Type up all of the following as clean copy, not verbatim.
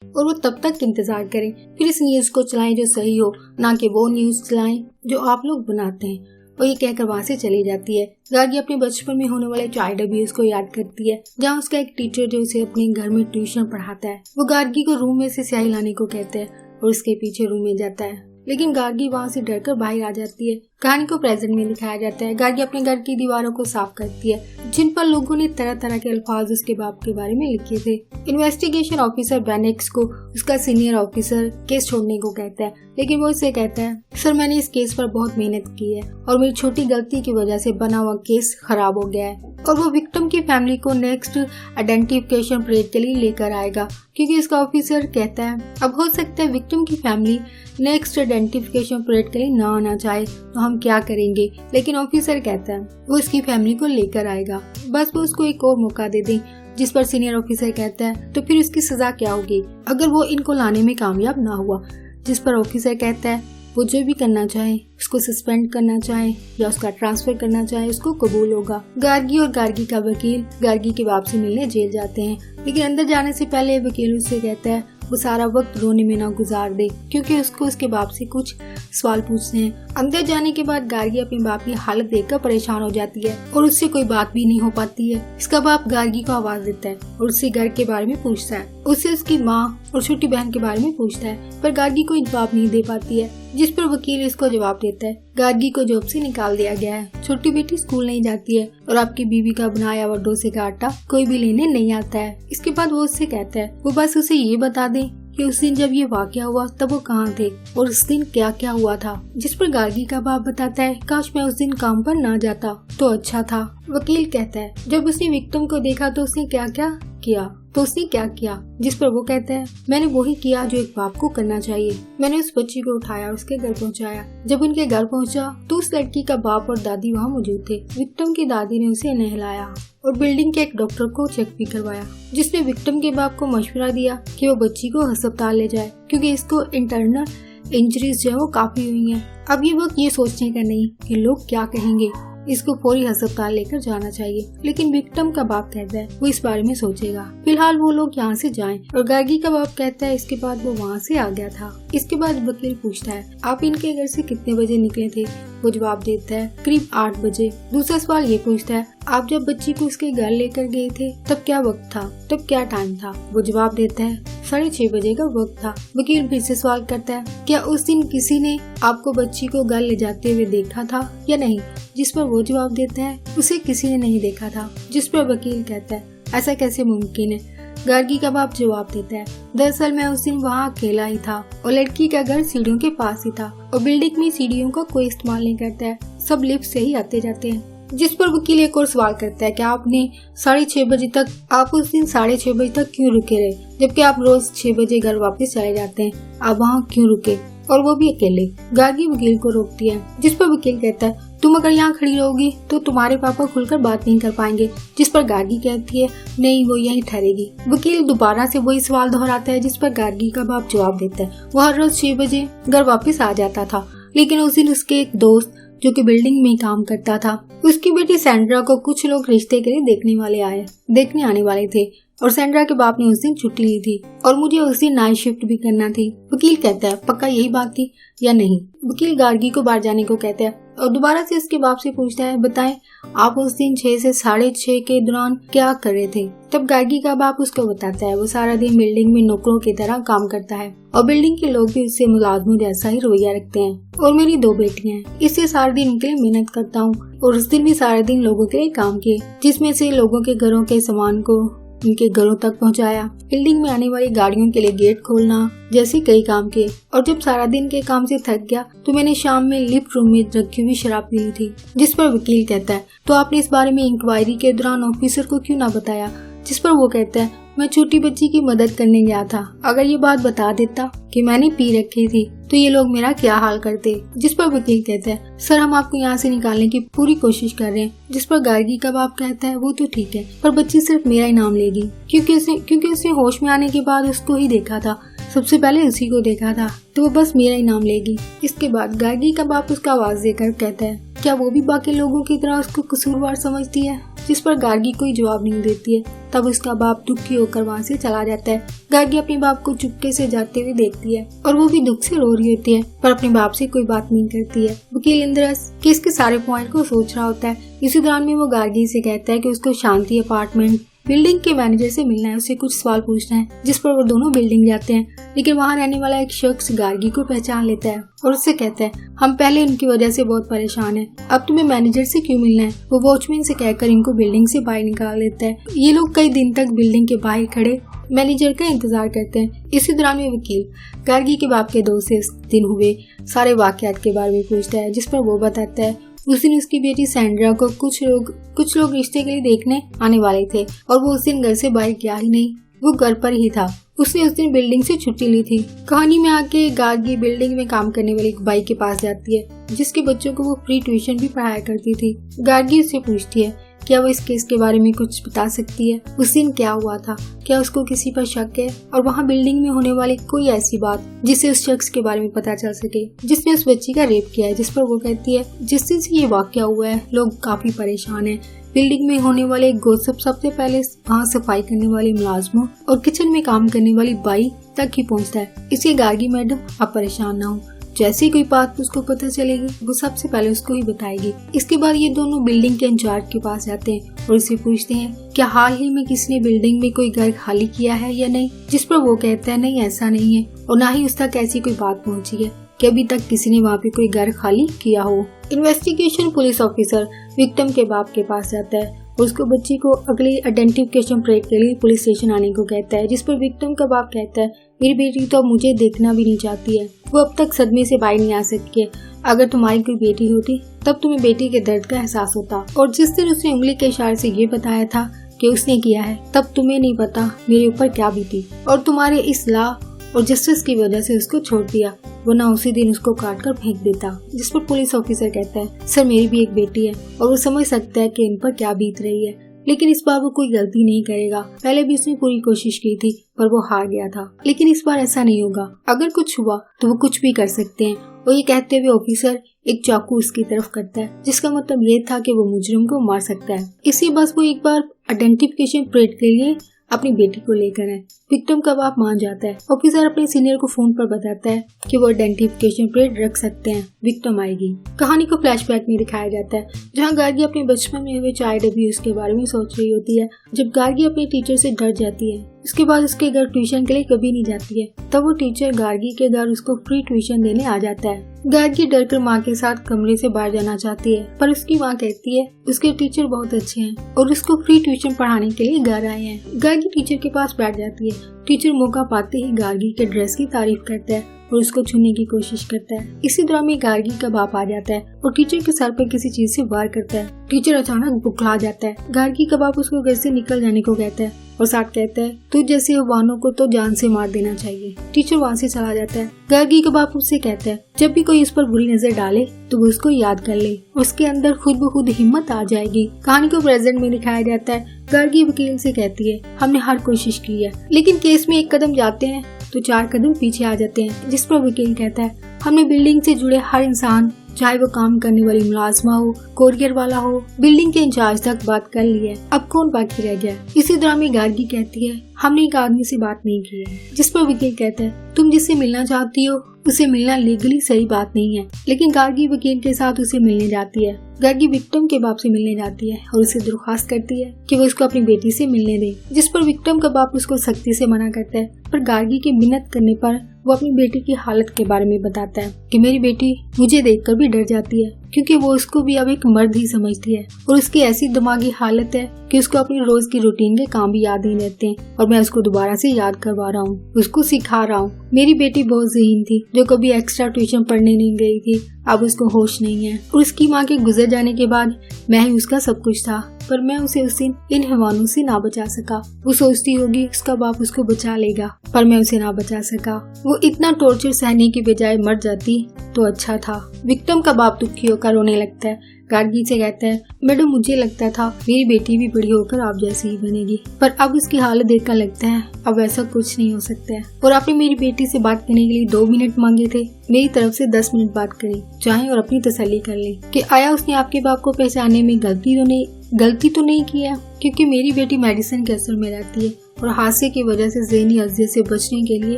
और वो तब तक इंतजार करें, फिर इस न्यूज को चलाएं जो सही हो, ना कि वो न्यूज चलाएं जो आप लोग बनाते हैं। और ये कहकर वहाँ से चली जाती है। गार्गी अपने बचपन में होने वाले चाइल्ड अब्यूज को याद करती है, जहाँ उसका एक टीचर जो उसे अपने घर में ट्यूशन पढ़ाता है, वो गार्गी को रूम में से स्याही लाने को कहते हैं और उसके पीछे रूम में जाता है, लेकिन गार्गी वहाँ से डरकर बाहर आ जाती है। कहानी को प्रेजेंट में दिखाया जाता है। गार्गी अपने घर की दीवारों को साफ करती है, जिन पर लोगों ने तरह तरह के अल्फाज उसके बाप के बारे में लिखे थे। इन्वेस्टिगेशन ऑफिसर बेनेक्स को उसका सीनियर ऑफिसर केस छोड़ने को कहता है, लेकिन वो इससे कहता है, सर मैंने इस केस पर बहुत मेहनत की है और मेरी छोटी गलती की वजह से बना हुआ केस खराब हो गया है। और वो विक्टिम की फैमिली को नेक्स्ट आइडेंटिफिकेशन परेड के लिए लेकर आएगा, क्योंकि इसका ऑफिसर कहता है अब हो सकता है विक्टिम की फैमिली नेक्स्ट आइडेंटिफिकेशन परेड के लिए ना आना चाहे, तो हम क्या करेंगे। लेकिन ऑफिसर कहता है वो इसकी फैमिली को लेकर आएगा, बस वो उसको एक और मौका दे दें। जिस पर सीनियर ऑफिसर कहता है तो फिर उसकी सजा क्या होगी अगर वो इनको लाने में कामयाब ना हुआ। जिस पर ऑफिसर कहता है वो जो भी करना चाहे, उसको सस्पेंड करना चाहे या उसका ट्रांसफर करना चाहे, उसको कबूल होगा। गार्गी और गार्गी का वकील गार्गी के बाप से मिलने जेल जाते हैं, लेकिन अंदर जाने से पहले वकील उससे कहता है वो सारा वक्त रोने में ना गुजार दे, क्योंकि उसको उसके बाप से कुछ सवाल पूछने हैं। अंदर जाने के बाद गार्गी अपने बाप की हालत देखकर परेशान हो जाती है और उससे कोई बात भी नहीं हो पाती है। इसका बाप गार्गी को आवाज देता है और उससे घर के बारे में पूछता है, उससे उसकी माँ और छोटी बहन के बारे में पूछता है, पर गार्गी कोई जवाब नहीं दे पाती है। जिस पर वकील इसको जवाब देता है गार्गी को जॉब से निकाल दिया गया है, छोटी बेटी स्कूल नहीं जाती है और आपकी बीवी का बनाया हुआ डोसे का आटा कोई भी लेने नहीं आता है। इसके बाद वो उससे कहता है वो बस उसे ये बता दे कि उस दिन जब ये वाकया हुआ तब वो कहाँ थे और उस दिन क्या क्या हुआ था। जिस पर गार्गी का बाप बताता है काश मैं उस दिन काम पर ना जाता तो अच्छा था। वकील कहता है जब उसने विक्टिम को देखा तो उसने क्या क्या किया, तो उसने क्या किया। जिस पर वो कहता है मैंने वही किया जो एक बाप को करना चाहिए, मैंने उस बच्ची को उठाया और उसके घर पहुंचाया। जब उनके घर पहुंचा तो उस लड़की का बाप और दादी वहाँ मौजूद थे। विक्टिम की दादी ने उसे नहलाया और बिल्डिंग के एक डॉक्टर को चेक भी करवाया, जिसने विक्टिम के बाप को मशवरा दिया कि वो बच्ची को अस्पताल ले जाए, क्योंकि इसको इंटरनल इंजरीज जो है वो काफी हुई हैं। अब ये वक्त ये सोचने का नहीं कि लोग क्या कहेंगे, इसको फौरी अस्पताल लेकर जाना चाहिए। लेकिन विक्टिम का बाप कहता है वो इस बारे में सोचेगा, फिलहाल वो लोग यहाँ से जाएं। और गार्गी का बाप कहता है इसके बाद वो वहाँ से आ गया था। इसके बाद वकील पूछता है आप इनके घर से कितने बजे निकले थे। वो जवाब देता है करीब 8 बजे। दूसरा सवाल ये पूछता है आप जब बच्ची को उसके घर लेकर गए थे तब क्या वक्त था, तब क्या टाइम था। वो जवाब देता है 6:30 बजे का वक्त था। वकील फिर से सवाल करता है क्या उस दिन किसी ने आपको बच्ची को घर ले जाते हुए देखा था या नहीं। जिस पर वो जवाब देता है उसे किसी ने नहीं देखा था। जिस पर वकील कहता है ऐसा कैसे मुमकिन है। गार्गी का बाप जवाब देता है दरअसल मैं उस दिन वहाँ अकेला ही था और लड़की का घर सीढ़ियों के पास ही था और बिल्डिंग में सीढ़ियों का कोई इस्तेमाल नहीं करता है, सब लिफ्ट से ही आते जाते हैं। जिस पर वकील एक और सवाल करता है कि आपने 6:30 बजे तक, आप उस दिन 6:30 बजे तक क्यों रुके रहे, जबकि आप रोज 6 बजे घर वापस चले जाते हैं, आप वहाँ क्यों रुके और वो भी अकेले। गार्गी वकील को रोकती है। जिस पर वकील कहता है तुम अगर यहाँ खड़ी रहोगी तो तुम्हारे पापा खुलकर बात नहीं कर पाएंगे। जिस पर गार्गी कहती है नहीं वो यहीं ठहरेगी। वकील दोबारा से वही सवाल दोहराता है। जिस पर गार्गी का बाप जवाब देता है वो हर रोज 6 बजे घर वापस आ जाता था, लेकिन उस दिन उसके एक दोस्त जो कि बिल्डिंग में काम करता था, उसकी बेटी सैंड्रा को कुछ लोग रिश्ते के लिए देखने आने वाले थे और सैंड्रा के बाप ने उस दिन छुट्टी ली थी और मुझे उस दिन नाइट शिफ्ट भी करना थी। वकील कहता है पक्का यही बात थी या नहीं। वकील गार्गी को बाहर जाने को कहता है और दोबारा से उसके बाप से पूछता है बताएं आप उस दिन 6 से 6:30 के दौरान क्या कर रहे थे। तब गार्गी का बाप उसको बताता है वो सारा दिन बिल्डिंग में नौकरों की तरह काम करता है और बिल्डिंग के लोग भी उससे मुलाजमों जैसा ही रवैया रखते हैं और मेरी 2 बेटियां हैं, इससे सारा दिन उनके लिए मेहनत करता हूँ और उस दिन भी सारा दिन लोगों के लिए काम किए, जिसमें से लोगों के घरों के सामान को उनके घरों तक पहुंचाया, बिल्डिंग में आने वाली गाड़ियों के लिए गेट खोलना जैसे कई काम किए। और जब सारा दिन के काम से थक गया तो मैंने शाम में लिफ्ट रूम में रखी हुई शराब पी ली थी। जिस पर वकील कहता है तो आपने इस बारे में इंक्वायरी के दौरान ऑफिसर को क्यों ना बताया। जिस पर वो कहता है मैं छोटी बच्ची की मदद करने गया था, अगर ये बात बता देता कि मैंने पी रखी थी तो ये लोग मेरा क्या हाल करते। जिस पर वकील कहता है सर हम आपको यहाँ से निकालने की पूरी कोशिश कर रहे हैं। जिस पर गार्गी का बाप कहता है वो तो ठीक है पर बच्ची सिर्फ मेरा ही नाम लेगी, क्योंकि उसने होश में आने के बाद उसको ही देखा था, सबसे पहले उसी को देखा था, तो वो बस मेरा ही नाम लेगी। इसके बाद गार्गी का बाप उसका आवाज देकर कहता है क्या वो भी बाकी लोगों की तरह उसको कसूरवार समझती है? जिस पर गार्गी कोई जवाब नहीं देती है। तब उसका बाप दुखी होकर वहाँ से चला जाता है। गार्गी अपने बाप को चुपके से जाते हुए देखती है और वो भी दुख से रो रही होती है, पर अपने बाप से कोई बात नहीं करती है। वकील इंद्रस केस के सारे पॉइंट को सोच रहा होता है। इसी दौरान में वो गार्गी से कहता है कि उसको शांति अपार्टमेंट बिल्डिंग के मैनेजर से मिलना है, उससे कुछ सवाल पूछना है। जिस पर वो दोनों बिल्डिंग जाते हैं, लेकिन वहाँ रहने वाला एक शख्स गार्गी को पहचान लेता है और उससे कहता है, हम पहले उनकी वजह से बहुत परेशान हैं, अब तुम्हें मैनेजर से क्यों मिलना है। वो वॉचमैन से कहकर इनको बिल्डिंग से बाहर निकाल देता है। ये लोग कई दिन तक बिल्डिंग के बाहर खड़े मैनेजर का इंतजार करते हैं। इसी दौरान में वकील गार्गी के बाप के दोस्त से इस दिन हुए सारे वाकयात के बारे में पूछता है, जिस पर वो बताता है उस दिन उसकी बेटी सैंड्रा को कुछ लोग रिश्ते के लिए देखने आने वाले थे और वो उस दिन घर से बाहर गया ही नहीं, वो घर पर ही था। उसने उस दिन बिल्डिंग से छुट्टी ली थी। कहानी में आके गार्गी बिल्डिंग में काम करने वाले एक भाई के पास जाती है, जिसके बच्चों को वो फ्री ट्यूशन भी पढ़ाया करती थी। गार्गी उससे पूछती है क्या वो इस केस के बारे में कुछ बता सकती है, उस दिन क्या हुआ था, क्या उसको किसी पर शक है और वहाँ बिल्डिंग में होने वाली कोई ऐसी बात जिससे उस शख्स के बारे में पता चल सके जिसने उस बच्ची का रेप किया है। जिस पर वो कहती है जिस दिन से ये वाकया हुआ है लोग काफी परेशान हैं। बिल्डिंग में होने वाले गोसिप सबसे पहले वहाँ सफाई करने वाले मुलाजमों और किचन में काम करने वाली बाई तक ही पहुँचता है। इसलिए गार्गी मैडम आप परेशान ना हो, जैसे ही कोई बात उसको पता चलेगी वो सबसे पहले उसको ही बताएगी। इसके बाद ये दोनों बिल्डिंग के इंचार्ज के पास जाते हैं और उसे पूछते हैं क्या हाल ही में किसी ने बिल्डिंग में कोई घर खाली किया है या नहीं। जिस पर वो कहता है नहीं ऐसा नहीं है और ना ही उस तक ऐसी कोई बात पहुंची है कि अभी तक किसी ने वहाँ पे कोई घर खाली किया हो। इन्वेस्टिगेशन पुलिस ऑफिसर विक्टिम के बाप के पास जाता है और उसको बच्ची को अगले आइडेंटिफिकेशन परेड के लिए पुलिस स्टेशन आने को कहता है। जिस पर विक्टिम का बाप कहता है मेरी बेटी तो अब मुझे देखना भी नहीं चाहती है, वो अब तक सदमे से बाहर नहीं आ सकी है। अगर तुम्हारी कोई बेटी होती तब तुम्हें बेटी के दर्द का एहसास होता। और जिस दिन उसने उंगली के इशारे से ये बताया था कि उसने किया है, तब तुम्हें नहीं पता मेरे ऊपर क्या बीती और तुम्हारे इस लॉ और जस्टिस की वजह से उसको छोड़ दिया, वरना उसी दिन उसको काट कर फेंक देता। जिस पर पुलिस ऑफिसर कहता है सर मेरी भी एक बेटी है और वो समझ सकता है कि इन पर क्या बीत रही है, लेकिन इस बार वो कोई गलती नहीं करेगा। पहले भी उसने पूरी कोशिश की थी पर वो हार गया था, लेकिन इस बार ऐसा नहीं होगा। अगर कुछ हुआ तो वो कुछ भी कर सकते हैं। और ये कहते हुए ऑफिसर एक चाकू उसकी तरफ करता है, जिसका मतलब ये था कि वो मुजरिम को मार सकता है। इसी बस वो एक बार आइडेंटिफिकेशन परेड के लिए अपनी बेटी को लेकर है। विक्टिम का बाप मान जाता है। ऑफिसर अपने सीनियर को फोन पर बताता है कि वो आइडेंटिफिकेशन परेड रख सकते हैं, विक्टिम आएगी। कहानी को फ्लैशबैक में दिखाया जाता है, जहां गार्गी अपने बचपन में हुए चाइल्ड अब्यूज के बारे में सोच रही होती है। जब गार्गी अपने टीचर से डर जाती है, उसके बाद उसके घर ट्यूशन के लिए कभी नहीं जाती है, तब वो टीचर गार्गी के घर उसको फ्री ट्यूशन देने आ जाता है। गार्गी डर कर माँ के साथ कमरे से बाहर जाना चाहती है, पर उसकी माँ कहती है उसके टीचर बहुत अच्छे हैं और उसको फ्री ट्यूशन पढ़ाने के लिए घर आए हैं। गार्गी टीचर के पास बैठ जाती है। टीचर मौका पाते ही गार्गी के ड्रेस की तारीफ करता है और उसको छूने की कोशिश करता है। इसी दौरान में गार्गी का बाप आ जाता है और टीचर के सर पर किसी चीज से वार करता है। टीचर अचानक बुखला जाता है। गार्गी का बाप उसको घर से निकल जाने को कहता है और साथ कहता है तू जैसे वाहनों को तो जान से मार देना चाहिए। टीचर वहाँ से चला जाता है। गार्गी का बाप उससे कहता है जब भी कोई उस पर बुरी नजर डाले तो वो उसको याद कर ले, उसके अंदर खुद ब खुद हिम्मत आ जाएगी। कहानी को प्रेजेंट में दिखाया जाता है। गार्गी वकील से कहती है हमने हर कोशिश की है, लेकिन केस में एक कदम जाते हैं तो 4 कदम पीछे आ जाते हैं। जिस पर वकील कहता है हमने बिल्डिंग से जुड़े हर इंसान, चाहे वो काम करने वाली मुलाजमा हो, कोरियर वाला हो, बिल्डिंग के इंचार्ज तक बात कर ली है, अब कौन बाकी रह गया। इसी दौरान में गार्गी कहती है हमने एक आदमी से बात नहीं की है। जिस पर वकील कहता है तुम जिससे मिलना चाहती हो उसे मिलना लीगली सही बात नहीं है, लेकिन गार्गी वकील के साथ उसे मिलने जाती है। गार्गी विक्टिम के बाप से मिलने जाती है और उसे दरख्वास्त करती है कि वो उसको अपनी बेटी से मिलने दे। जिस पर विक्टिम का बाप उसको सख्ती से मना करता है, पर गार्गी के मिन्नत करने पर वो अपनी बेटी की हालत के बारे में बताता है कि मेरी बेटी मुझे देखकर भी डर जाती है, क्योंकि वो उसको भी अब एक मर्द ही समझती है और उसकी ऐसी दिमागी हालत है कि उसको अपनी रोज की रूटीन के काम भी याद नहीं रहते हैं और मैं उसको दोबारा से याद करवा रहा हूँ, उसको सिखा रहा हूँ। मेरी बेटी बहुत ज़हीन थी जो कभी एक्स्ट्रा ट्यूशन पढ़ने नहीं गई थी, अब उसको होश नहीं है और उसकी माँ के गुजर जाने के बाद मैं ही उसका सब कुछ था। पर मैं उसे उस दिन इन हैवानों से ना बचा सका। वो सोचती होगी उसका बाप उसको बचा लेगा, पर मैं उसे ना बचा सका। वो इतना टॉर्चर सहने की बजाय मर जाती तो अच्छा था। विक्टिम का बाप दुखी होकर रोने लगता है। गार्गी से कहता है, मैडम मुझे लगता था मेरी बेटी भी बड़ी होकर आप जैसी ही बनेगी, पर अब उसकी हालत देखकर लगता है अब ऐसा कुछ नहीं हो सकता है। और आपने मेरी बेटी से बात करने के लिए 2 मिनट मांगे थे, मेरी तरफ से 10 मिनट बात करी, चाहे और अपनी तसल्ली कर ले कि आया उसने आपके बाप को पहचानने में गलती तो नहीं किया, क्योंकि मेरी बेटी मेडिसिन के असर में रहती है और हादसे की वजह से ज़हनी अजियत से बचने के लिए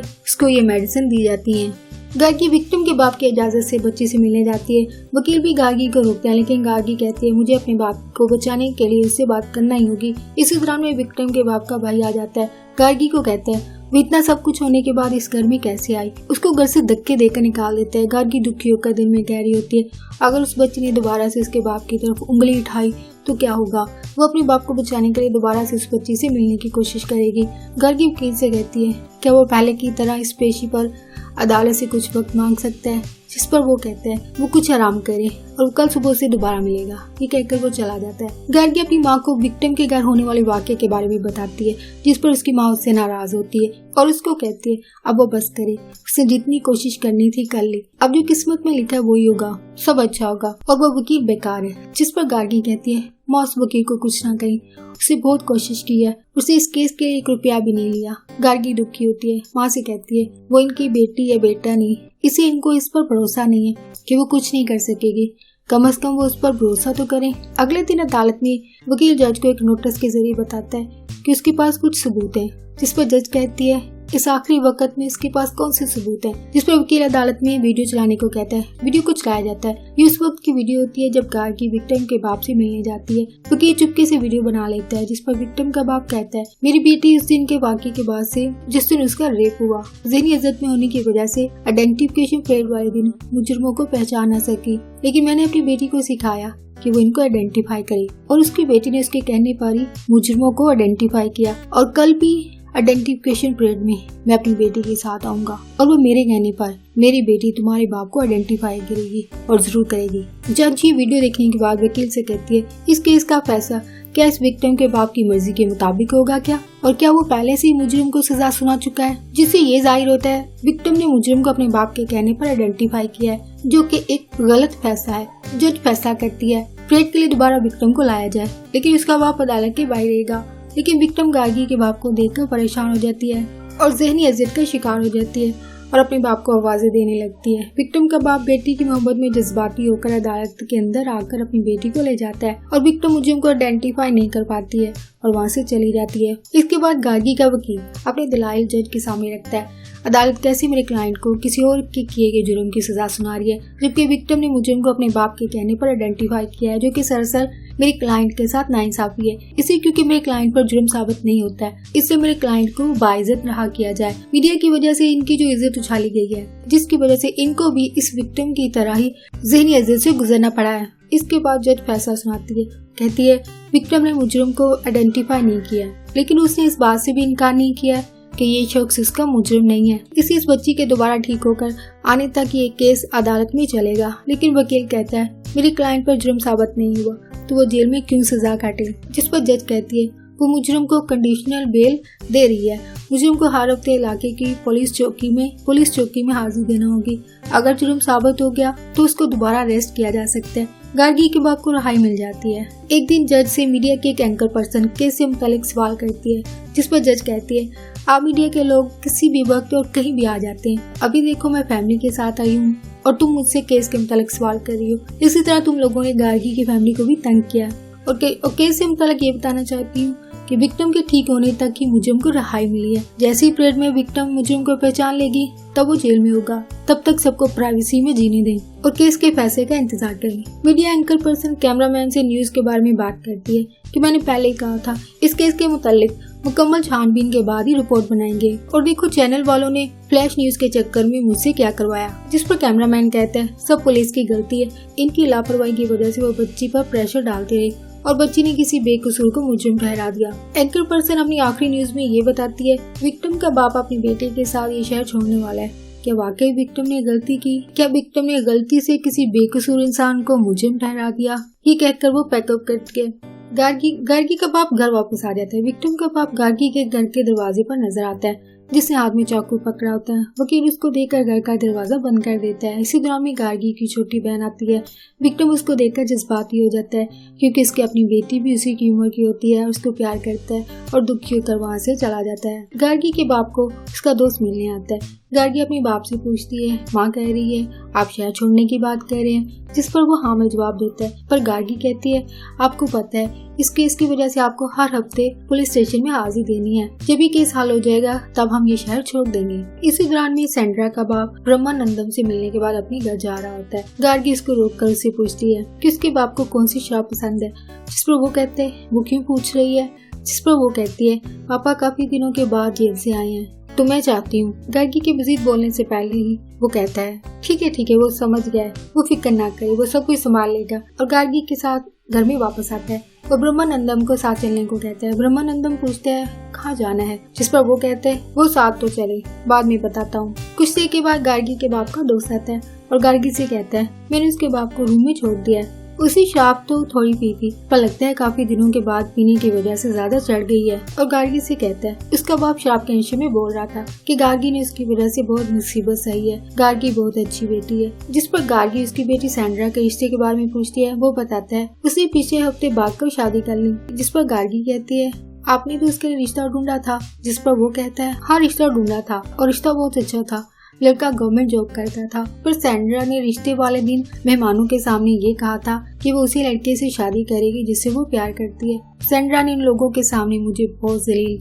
उसको ये मेडिसिन दी जाती है। गार्गी विक्टिम के बाप की इजाजत से बच्ची से मिलने जाती है। वकील भी गार्गी को रोकता है, लेकिन गार्गी कहती है मुझे अपने बाप को बचाने के लिए उससे बात करना ही होगी। इसी दौरान में विक्टिम के बाप का भाई आ जाता है। गार्गी को कहता है वो इतना सब कुछ होने के बाद इस घर में कैसे आई, उसको घर से धक्के देकर निकाल देता है। गार्गी दुखी होकर दिल में कह रही होती है अगर उस बच्ची ने दोबारा से उसके बाप की तरफ उंगली उठाई तो क्या होगा। वो अपने बाप को बचाने के लिए दोबारा से उस बच्ची से मिलने की कोशिश करेगी। गार्गी वकील से कहती है क्या वो पहले की तरह इस पेशी पर अदालत से कुछ वक्त मांग सकता है, जिस पर वो कहता है वो कुछ आराम करे और कल सुबह से दोबारा मिलेगा। ये कहकर वो चला जाता है। गार्गी अपनी माँ को विक्टिम के घर होने वाले वाक़ये के बारे में बताती है, जिस पर उसकी माँ उससे नाराज होती है और उसको कहती है अब वो बस करे, उसने जितनी कोशिश करनी थी कर ली, अब जो किस्मत में लिखा है वही होगा, सब अच्छा होगा और वो वकील बेकार है। जिस पर गार्गी कहती है माँ उस वकील को कुछ ना कही, उसने बहुत कोशिश की है, उसने इस केस के 1 रुपया भी नहीं लिया। गार्गी दुखी होती है, माँ से कहती है वो इनकी बेटी है बेटा नहीं, इसे इनको इस पर भरोसा नहीं है कि वो कुछ नहीं कर सकेगी, कम से कम वो उस पर भरोसा तो करें। अगले दिन अदालत में वकील जज को एक नोटिस के जरिए बताता है कि उसके पास कुछ सबूत हैं, जिस पर जज कहती है इस आखिरी वक्त में इसके पास कौन से सबूत हैं। जिस पर वकील अदालत में वीडियो चलाने को कहता है। वीडियो को चलाया जाता है। ये उस वक्त की वीडियो होती है जब गार्गी विक्टिम के बाप से मिलने जाती है। वकील चुपके से वीडियो बना लेता है, जिस पर विक्टिम का बाप कहता है मेरी बेटी उस दिन के वाक़ये के बाद से जिस दिन उसका रेप हुआ, ज़हनी इज्जत में होने की वजह से आइडेंटिफिकेशन परेड वाले दिन मुजरिमों को पहचान न सकी, लेकिन मैंने अपनी बेटी को सिखाया कि वो इनको आइडेंटिफाई करे और उसकी बेटी ने उसके कहने पर ही मुजरिमों को आइडेंटिफाई किया। और कल भी आइडेंटिफिकेशन परेड में मैं अपनी बेटी के साथ आऊंगा और वो मेरे कहने पर मेरी बेटी तुम्हारे बाप को आइडेंटिफाई करेगी और जरूर करेगी। जज ये वीडियो देखने के बाद वकील से कहती है इस केस का फैसला क्या इस विक्टिम के बाप की मर्जी के मुताबिक होगा क्या, और क्या वो पहले से ही मुजरिम को सजा सुना चुका है, जिससे ये जाहिर होता है विक्टिम ने मुजरिम को अपने बाप के कहने पर आइडेंटिफाई किया है, जो कि एक गलत फैसला है। जज फैसला करती है परेड के लिए दोबारा विक्टिम को लाया जाए, लेकिन उसका बाप अदालत के बाहर रहेगा। लेकिन विक्टिम गार्गी के बाप को देखकर परेशान हो जाती है और ज़हनी अजियत का शिकार हो जाती है और अपने बाप को आवाज़ें देने लगती है। विक्टिम का बाप बेटी की मोहब्बत में जज्बाती होकर अदालत के अंदर आकर अपनी बेटी को ले जाता है और विक्टिम मुजरिम को आइडेंटिफाई नहीं कर पाती है और वहाँ से चली जाती है। इसके बाद गार्गी का वकील अपने दलाइल जज के सामने रखता है। अदालत कैसे मेरे क्लाइंट को किसी और के किए गए जुर्म की सजा सुना रही है, जबकि विक्टिम ने मुजरिम को अपने बाप के कहने पर आइडेंटिफाई किया है, जो कि सरासर मेरे क्लाइंट के साथ नाइंसाफी है। इसे क्योंकि मेरे क्लाइंट पर जुर्म साबित नहीं होता है, इससे मेरे क्लाइंट को बाइज्जत रहा किया जाए। मीडिया की वजह से इनकी जो इज्जत उछाली गई है, जिसकी वजह से इनको भी इस विक्टिम की तरह ही ज़हनी अजियत से गुजरना पड़ा है। इसके बाद जज फैसला सुनाती है, कहती है विक्टिम ने मुजरिम को आइडेंटिफाई नहीं किया, लेकिन उसने इस बात से भी इनकार नहीं किया कि ये शख्स इसका मुजरिम नहीं है। इस बच्ची के दोबारा ठीक होकर आने तक ये केस अदालत में चलेगा। लेकिन वकील कहता है मेरे क्लाइंट पर जुर्म साबित नहीं हुआ तो वो जेल में क्यों सजा काटे, जिस पर जज कहती है वो मुजरिम को कंडीशनल बेल दे रही है। मुजरिम को हर हफ्ते इलाके की पुलिस चौकी में हाजिर देना होगी। अगर जुर्म साबित हो गया तो उसको दोबारा अरेस्ट किया जा सकता है। गार्गी के बाप को रिहाई मिल जाती है। एक दिन जज से मीडिया के एक एंकर पर्सन केस से मुतालिक सवाल करती है, जिस पर जज कहती है आप मीडिया के लोग किसी भी वक्त और कहीं भी आ जाते हैं। अभी देखो मैं फैमिली के साथ आई हूँ और तुम मुझसे केस के मुतालिक सवाल कर रही हो। इसी तरह तुम लोगों ने गार्गी की फैमिली को भी तंग किया और केस से मुतालिक ये बताना चाहती हूँ कि विक्टिम के ठीक होने तक ही मुजरिम को रिहाई मिली है। जैसे ही परेड में विक्टिम मुजरिम को पहचान लेगी तब वो जेल में होगा। तब तक सबको प्राइवेसी में जीने दें और केस के फैसले का इंतजार करें। मीडिया एंकर पर्सन कैमरामैन से न्यूज के बारे में बात करती है कि मैंने पहले ही कहा था इस केस के मुतालिक मुकम्मल छानबीन के बाद ही रिपोर्ट बनाएंगे, और देखो चैनल वालों ने फ्लैश न्यूज के चक्कर में मुझसे क्या करवाया। जिस पर कैमरामैन कहता है सब पुलिस की गलती है, इनकी लापरवाही की वजह से वो बच्ची पर प्रेशर डालते रहे और बच्ची ने किसी बेकसूर को मुजरिम ठहरा दिया। एंकर पर्सन अपनी आखिरी न्यूज में ये बताती है विक्टिम का बाप अपनी बेटी के साथ ये शहर छोड़ने वाला है। क्या वाकई विक्टिम ने गलती की? क्या विक्टिम ने गलती से किसी बेकसूर इंसान को मुजरिम ठहरा दिया? ये कहकर वो पैकअप करके गार्गी का बाप घर वापस आ जाता है। विक्टिम का बाप गार्गी के घर के दरवाजे पर नजर आता है, जिसने हाथ में चाकू पकड़ा होता है। वकील उसको देखकर घर का दरवाजा बंद कर देता है। इसी दौरान में गार्गी की छोटी बहन आती है। विक्टिम उसको देखकर जज्बाती हो जाता है, क्योंकि उसकी अपनी बेटी भी उसी की उम्र की होती है, उसको प्यार करता है और दुखी होकर वहाँ से चला जाता है। गार्गी के बाप को उसका दोस्त मिलने आता है। गार्गी अपने बाप से पूछती है, माँ कह रही है आप शहर छोड़ने की बात कर रहे हैं, जिस पर वो हाँ में जवाब देता है। पर गार्गी कहती है, आपको पता है इस केस की वजह से आपको हर हफ्ते पुलिस स्टेशन में हाजिरी देनी है। जब ये केस हल हो जाएगा तब हम ये शहर छोड़ देंगे। इसी दौरान में सैंड्रा का बाप ब्रह्मानंदम से मिलने के बाद अपने घर जा रहा होता है। गार्गी इसको रोककर उससे पूछती है कि उसके बाप को कौन सी शराब पसंद है, जिस पर वो कहते हैं वो क्यों पूछ रही है। जिस पर वो कहती है, पापा काफी दिनों के बाद जेल से आए हैं तो मैं चाहती हूँ। गार्गी के मजीद बोलने से पहले ही वो कहता है, ठीक है वो समझ गया है, वो फिक्र ना करे, वो सब कुछ संभाल लेगा। और गार्गी के साथ घर में वापस आता है। वो ब्रह्मानंदम को साथ चलने को कहता है। ब्रह्मानंदम पूछते हैं कहाँ जाना है, जिस पर वो कहते हैं वो साथ तो चले, बाद में बताता हूँ। कुछ देर के बाद गार्गी के बाप का दोस्त आता है और गार्गी से कहता है, मैंने उसके बाप को रूम में छोड़ दिया है। उसी शराब तो थोड़ी पी थी, पर लगता है काफी दिनों के बाद पीने की वजह से ज्यादा चढ़ गई है। और गार्गी से कहता है, उसका बाप शराब के नशे में बोल रहा था कि गार्गी ने उसकी वजह से बहुत मुसीबत सही है, गार्गी बहुत अच्छी बेटी है। जिस पर गार्गी उसकी बेटी सैंड्रा के रिश्ते के बारे में पूछती है। वो बताता है उसने पिछले हफ्ते बाद को शादी कर ली। जिस पर गार्गी कहती है, आपने तो उसके लिए रिश्ता ढूंढा था। जिस पर वो कहता है, हाँ रिश्ता ढूंढा था और रिश्ता बहुत अच्छा था, लड़का गवर्नमेंट जॉब करता था। पर सैंड्रा ने रिश्ते वाले दिन मेहमानों के सामने ये कहा था कि वो उसी लड़के से शादी करेगी जिससे वो प्यार करती है। सैंड्रा ने इन लोगों के सामने मुझे बहुत जलील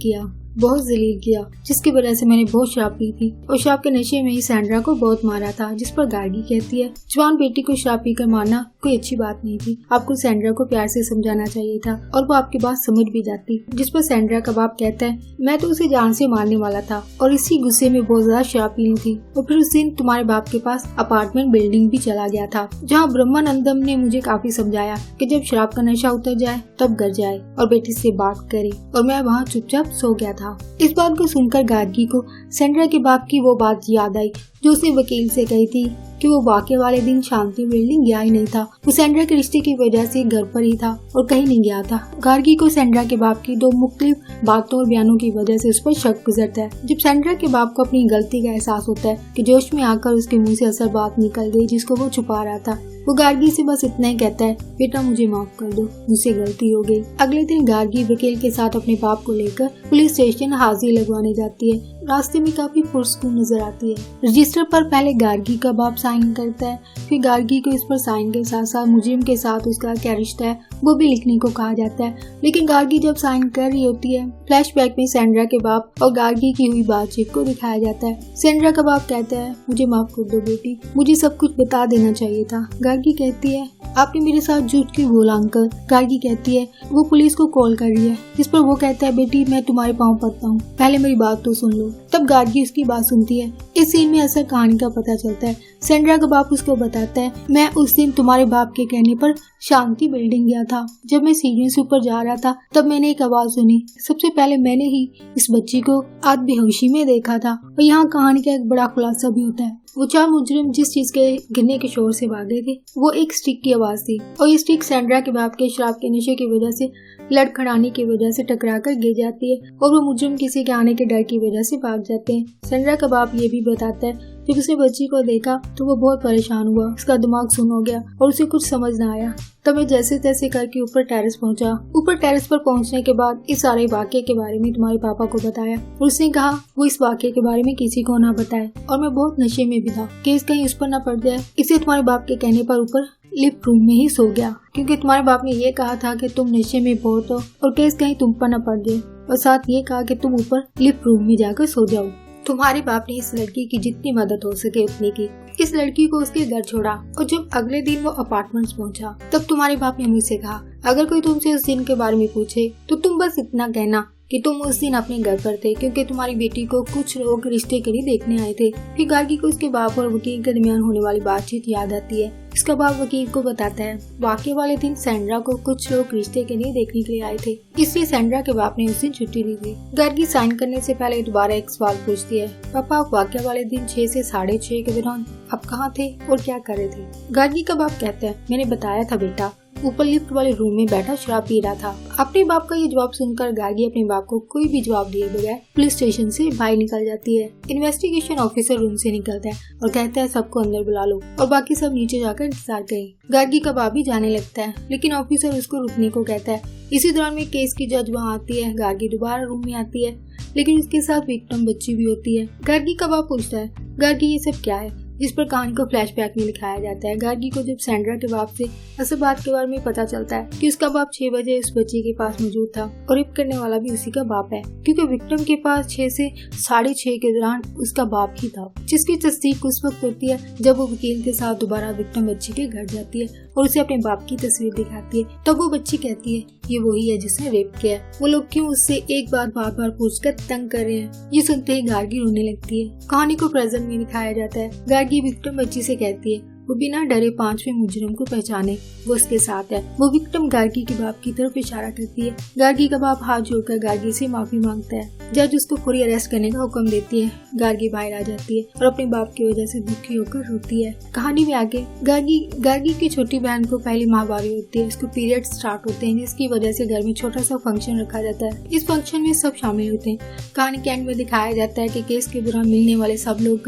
किया, जिसकी वजह से मैंने बहुत शराब पी थी और शराब के नशे में ही सैंड्रा को बहुत मारा था। जिस पर गार्गी कहती है, जवान बेटी को शराब पीकर मारना कोई अच्छी बात नहीं थी, आपको सैंड्रा को प्यार से समझाना चाहिए था और वो आपकी बात समझ भी जाती। जिस पर सैंड्रा का बाप कहता है, मैं तो उसे जान से मारने वाला था और इसी गुस्से में बहुत ज्यादा शराब पी ली थी। और फिर उस दिन तुम्हारे बाप के पास अपार्टमेंट बिल्डिंग भी चला गया था, जहाँ ब्रह्मानंदम ने मुझे काफी समझाया कि जब शराब का नशा उतर जाए तब घर जाए और बेटी से बात करे, और मैं वहाँ चुपचाप सो गया था। इस बात को सुनकर गार्गी को सैंड्रा के बाप की वो बात याद आई जो उसने वकील से कही थी कि वो वाकये वाले दिन शांति बिल्डिंग गया ही नहीं था। वो सैंड्रा के रिश्ते की वजह से घर पर ही था और कहीं नहीं गया था। गार्गी को सैंड्रा के बाप की दो मुख्तलिफ बातों और बयानों की वजह से उस पर शक गुजरता है। जब सैंड्रा के बाप को अपनी गलती का एहसास होता है कि जोश में आकर उसके मुंह से असल बात निकल गई जिसको वो छुपा रहा था, वो गार्गी से बस इतना ही कहता है, बेटा मुझे माफ कर दो, मुझसे गलती हो गई। अगले दिन गार्गी वकील के साथ अपने बाप को लेकर पुलिस स्टेशन हाजिरी लगवाने जाती है। रास्ते में काफी पुरस्कून नजर आती है। रजिस्टर पर पहले गार्गी का बाप साइन करता है, फिर गार्गी को इस पर साइन के साथ साथ मुजरिम के साथ उसका क्या रिश्ता है वो भी लिखने को कहा जाता है। लेकिन गार्गी जब साइन कर रही होती है, फ्लैशबैक में सैंड्रा के बाप और गार्गी की हुई बातचीत को दिखाया जाता है। सैंड्रा का बाप कहता है, मुझे माफ कर दो बेटी, मुझे सब कुछ बता देना चाहिए था। गार्गी कहती है, आपने मेरे साथ झूठ क्यों बोला अंकल। गार्गी कहती है, वो पुलिस को कॉल कर रही है। जिस पर वो कहता है, बेटी मैं तुम्हारे पाँव पड़ता हूँ, पहले मेरी बात तो सुन लो। तब गार्गी उसकी बात सुनती है। इस सीन में असल कहानी का पता चलता है। सैंड्रा का बाप उसको बताता है, मैं उस दिन तुम्हारे बाप के कहने पर शांति बिल्डिंग गया था। जब मैं सीढ़ियों से ऊपर जा रहा था तब मैंने एक आवाज सुनी। सबसे पहले मैंने ही इस बच्ची को आध बेहोशी में देखा था। और यहाँ कहानी का एक बड़ा खुलासा भी होता है। वो चार मुजरिम जिस चीज के गिरने के शोर से भागे थे वो एक स्टिक की आवाज थी, और ये स्टिक सैंड्रा के बाप के शराब के नशे की वजह से लड़खड़ाने की वजह से टकराकर गिर जाती है और वो मुजरिम किसी के आने के डर की वजह से भाग जाते हैं। सैंड्रा का बाप ये भी बताता है, जब उसने बच्ची को देखा तो वो बहुत परेशान हुआ, उसका दिमाग सुन हो गया और उसे कुछ समझ न आया। तब मैं जैसे तैसे करके ऊपर टेरेस पहुंचा। ऊपर टेरेस पर पहुंचने के बाद इस सारे वाकये के बारे में तुम्हारे पापा को बताया और उसने कहा वो इस वाकये के बारे में किसी को ना बताए। और मैं बहुत नशे में भी था, केस कहीं उस पर न पड़ जाए, इसलिए तुम्हारे बाप के कहने पर ऊपर लिफ्ट रूम में ही सो गया, क्योंकि तुम्हारे बाप ने ये कहा था कि तुम नशे में बहुत हो और केस कहीं तुम पर न पड़ जाए, और साथ ये कहा कि तुम ऊपर लिफ्ट रूम में जाकर सो जाओ। तुम्हारे बाप ने इस लड़की की जितनी मदद हो सके उतनी की। इस लड़की को उसके घर छोड़ा और जब अगले दिन वो अपार्टमेंट्स पहुंचा तब तुम्हारे बाप ने मुझसे कहा, अगर कोई तुमसे उस दिन के बारे में पूछे तो तुम बस इतना कहना कि तुम उस दिन अपने घर पर थे, क्योंकि तुम्हारी बेटी को कुछ लोग रिश्ते के लिए देखने आए थे। फिर गार्गी को उसके बाप और वकील के दरमियान होने वाली बातचीत याद आती है। इसका बाप वकील को बताता है, वाकये वाले दिन सैंड्रा को कुछ लोग रिश्ते के लिए देखने के लिए आए थे, इसलिए सैंड्रा के बाप ने उस दिन छुट्टी ली थी। गार्गी साइन करने से पहले दोबारा एक सवाल पूछती है, पापा आप वाकये वाले दिन 6 से 6:30 के दौरान आप कहाँ थे और क्या कर रहे थे। गार्गी का बाप कहता है, मैंने बताया था बेटा, ऊपर लिफ्ट वाले रूम में बैठा शराब पी रहा था। अपने बाप का ये जवाब सुनकर गार्गी अपने बाप को कोई भी जवाब दिए बगैर पुलिस स्टेशन से बाहर निकल जाती है। इन्वेस्टिगेशन ऑफिसर रूम से निकलता है और कहता है सबको अंदर बुला लो और बाकी सब नीचे जाकर इंतजार करें। गार्गी का बाप भी जाने लगता है, लेकिन ऑफिसर उसको रुकने को कहता है। इसी दौरान में केस की जज वहाँ आती है। गार्गी दोबारा रूम में आती है, लेकिन उसके साथ विक्टिम बच्ची भी होती है। गार्गी का बाप पूछता है, गार्गी ये सब क्या है? जिस पर कहानी को फ्लैशबैक में दिखाया जाता है। गार्गी को जब सैंड्रा के बाप से असल बात के बारे में पता चलता है कि उसका बाप 6 बजे उस बच्ची के पास मौजूद था और रेप करने वाला भी उसी का बाप है, क्योंकि विक्टिम के पास 6 से 6:30 के दौरान उसका बाप ही था। जिसकी तस्दीक उस वक्त होती है जब वो वकील के साथ दोबारा विक्टिम बच्ची के घर जाती है और उसे अपने बाप की तस्वीर दिखाती है। तब वो बच्ची कहती है ये वही है जिसने रेप किया है। वो लोग क्यों उससे एक बार बार बार पूछकर तंग कर रहे हैं? ये सुनते ही गार्गी रोने लगती है। कहानी को प्रेजेंट में दिखाया जाता है। गार्गी विक्टिम बच्ची से कहती है वो बिना डरे 5वें मुजरिम को पहचाने, वो उसके साथ है। वो विक्टिम गार्गी के बाप की तरफ इशारा करती है। गार्गी का बाप हाथ जोड़कर गार्गी से माफी मांगता है। जज उसको फौरी अरेस्ट करने का हुक्म देती है। गार्गी बाहर आ जाती है और अपने बाप की वजह से दुखी होकर रोती है। कहानी में आगे गार्गी की छोटी बहन को पहली माहवारी होती है। इसको पीरियड स्टार्ट होते हैं, जिसकी वजह से घर में छोटा सा फंक्शन रखा जाता है। इस फंक्शन में सब शामिल होते हैं। कहानी के एंड में दिखाया जाता है कि केस के दौरान मिलने वाले सब लोग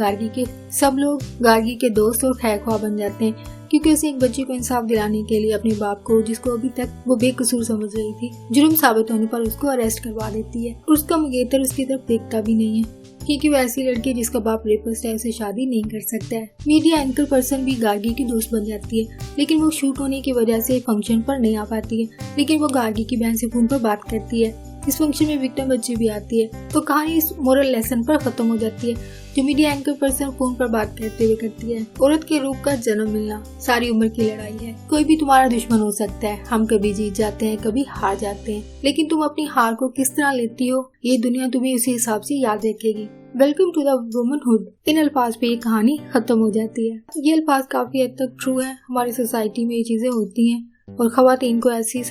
गार्गी के दोस्त और खैरख्वाह बन जाते हैं, क्योंकि उसे एक बच्ची को इंसाफ दिलाने के लिए अपने बाप को, जिसको अभी तक वो बेकसूर समझ रही थी, जुर्म साबित होने पर उसको अरेस्ट करवा देती है। और उसका मंगेतर उसकी तरफ देखता भी नहीं है, क्योंकि वो ऐसी लड़की है जिसका बाप रेपिस्ट है, उसे शादी नहीं कर सकता है। मीडिया एंकर पर्सन भी गार्गी की दोस्त बन जाती है, लेकिन वो शूट होने की वजह से फंक्शन पर नहीं आ पाती है। लेकिन वो गार्गी की बहन से फोन पर बात करती है। इस फंक्शन में विक्टिम बच्ची भी आती है। तो कहानी इस मोरल लेसन पर खत्म हो जाती है, जो मीडिया एंकर पर्सन फोन पर बात करते हुए करती है। औरत के रूप का जन्म मिलना सारी उम्र की लड़ाई है। कोई भी तुम्हारा दुश्मन हो सकता है। हम कभी जीत जाते हैं, कभी हार जाते हैं, लेकिन तुम अपनी हार को किस तरह लेती हो, ये दुनिया तुम्हें उसी हिसाब से याद रखेगी। Welcome to the womanhood. इन अल्फाज पे ये कहानी खत्म हो जाती है। ये अल्फाज काफी हद तक ट्रू है। हमारी सोसाइटी में ये चीजें होती हैं और खवातीन को ऐसी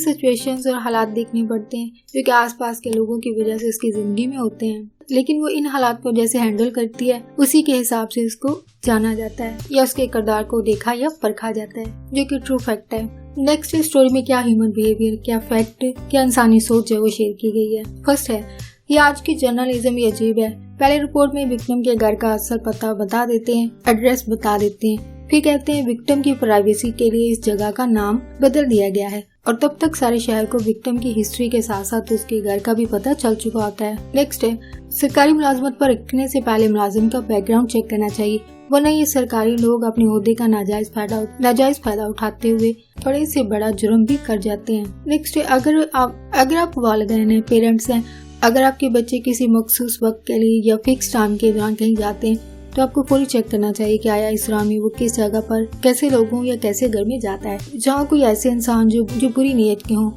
सिचुएशंस और हालात देखने पड़ते हैं जो कि आसपास के लोगों की वजह से उसकी जिंदगी में होते हैं, लेकिन वो इन हालात को जैसे हैंडल करती है उसी के हिसाब से उसको जाना जाता है या उसके किरदार को देखा या परखा जाता है, जो कि ट्रू फैक्ट है। नेक्स्ट स्टोरी में क्या ह्यूमन बिहेवियर, क्या फैक्ट, क्या इंसानी सोच है वो शेयर की गई है। फर्स्ट है, ये आज की जर्नलिज्म ही अजीब है। पहले रिपोर्ट में विक्टिम के घर का असल पता बता देते हैं, एड्रेस बता देते हैं, फिर कहते हैं विक्टिम की प्राइवेसी के लिए इस जगह का नाम बदल दिया गया है, और तब तक सारे शहर को विक्टिम की हिस्ट्री के साथ साथ उसके घर का भी पता चल चुका होता है। नेक्स्ट है, सरकारी मुलाजमत पर रखने से पहले मुलाजिम का बैकग्राउंड चेक करना चाहिए, वरना ये सरकारी लोग अपने ओहदे का नाजायज फायदा उठाते हुए बड़े से बड़ा जुर्म भी कर जाते हैं। नेक्स्ट है, अगर आप वालिदैन हैं, पेरेंट्स हैं, अगर आपके बच्चे किसी मखसूस वक्त के लिए या फिक्स टाइम के दौरान कहीं जाते हैं तो आपको फौरी चेक करना चाहिए कि आया इस राह में वो किस जगह पर कैसे लोगों या कैसे घर में जाता है। जहाँ कोई ऐसे इंसान जो बुरी नीयत के हों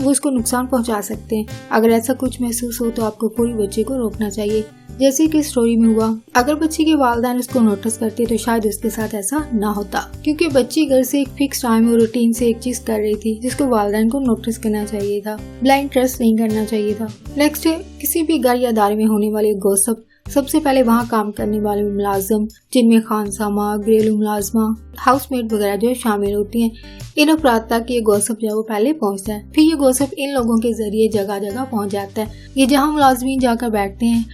वो उसको नुकसान पहुँचा सकते हैं। अगर ऐसा कुछ महसूस हो तो आपको फौरी बच्चे को रोकना चाहिए, जैसे कि स्टोरी में हुआ। अगर बच्चे के वालिदैन उसको नोटिस करते तो शायद उसके साथ ऐसा ना होता, क्योंकि बच्ची घर से एक फिक्स टाइम और रूटीन से एक चीज कर रही थी जिसको वालिदैन को नोटिस करना चाहिए था, ब्लाइंड ट्रस्ट नहीं करना चाहिए था। नेक्स्ट है, किसी भी घर या इदारे में होने वाले गॉसिप सबसे पहले वहाँ काम करने वाले मुलाजिम, जिनमें खानसामा, घरेलू मुलाजमा, हाउसमेट वगैरह जो शामिल होती हैं, इन अफराद तक ये गॉसिप जो है वो पहले पहुँचता है। फिर ये गॉसिप इन लोगों के जरिए जगह जगह पहुँच जाता है। ये जहाँ मुलाजमीन जाकर बैठते हैं,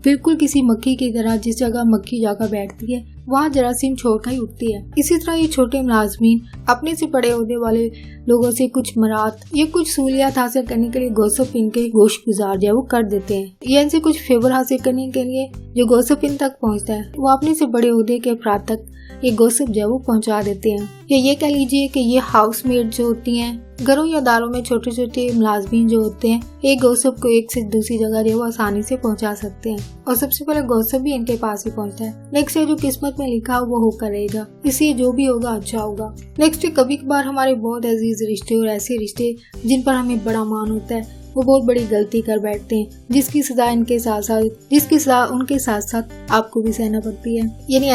बिल्कुल किसी मक्खी की तरह, जिस जगह मक्खी जाकर बैठती है वहाँ जरासीम छोड़कर ही उठती है। इसी तरह ये छोटे मुलाजमीन अपने से बड़े ओहदे वाले लोगों से कुछ मरात या कुछ सहूलियत हासिल करने के लिए गॉसिप इनके गोश गुजार जो वो कर देते हैं, या इनसे कुछ फेवर हासिल करने के लिए जो गॉसिप इन तक पहुँचता है वो अपने से बड़े ओहदे के अफराद तक ये गॉसिप जो वो पहुँचा देते हैं। या ये कह लीजिए कि ये हाउसमेट जो होती हैं, घरों या दारों में छोटे छोटे मुलाजमीन जो होते हैं, एक गॉसिप को एक से दूसरी जगह जो वो आसानी से पहुंचा सकते हैं, और सबसे पहले गॉसिप भी इनके पास ही पहुंचता है। नेक्स्ट है, जो किस्मत में लिखा हो वो होकर रहेगा, इसलिए जो भी होगा अच्छा होगा। नेक्स्ट है, कभी कभार हमारे बहुत अजीज रिश्ते और ऐसे रिश्ते जिन पर हमें बड़ा मान होता है वो बहुत बड़ी गलती कर बैठते हैं, जिसकी सजा उनके साथ साथ आपको भी सहना पड़ती है। यानी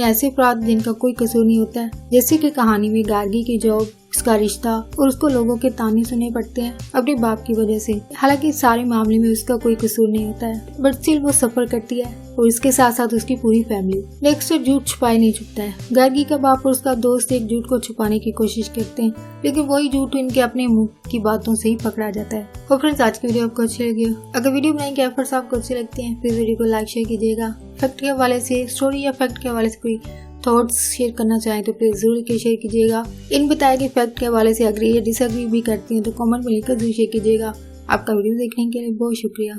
ऐसे अपराध जिनका कोई कसूर नहीं होता है, जैसे कि कहानी में गार्गी की जॉब उसका रिश्ता और उसको लोगों के ताने सुनने पड़ते हैं अपने बाप की वजह से। हालांकि इस सारे मामले में उसका कोई कसूर नहीं होता है, बट स्टिल वो सफर करती है और इसके साथ साथ उसकी पूरी फैमिली। डेक्स्टर झूठ छुपाए नहीं छुपता है। गार्गी का बाप और उसका दोस्त एक झूठ को छुपाने की कोशिश करते हैं, लेकिन वही झूठ इनके अपने मुंह की बातों से ही पकड़ा जाता है। और फ्रेंड्स, आज की वीडियो आपको अच्छी लगी हो, अगर वीडियो बनाने के एफर्ट्स आपको अच्छे लगते हैं फिर वीडियो को लाइक शेयर कीजिएगा। फैक्ट के हवाले से, स्टोरी या फैक्ट के हवाले से कोई थॉट्स शेयर करना चाहें तो प्लीज जरूर शेयर कीजिएगा। इन बताए गए फैक्ट के हवाले से अग्री या डिसएग्री भी करती हैं तो कमेंट में लिखकर जरूर शेयर कीजिएगा। आपका वीडियो देखने के लिए बहुत शुक्रिया।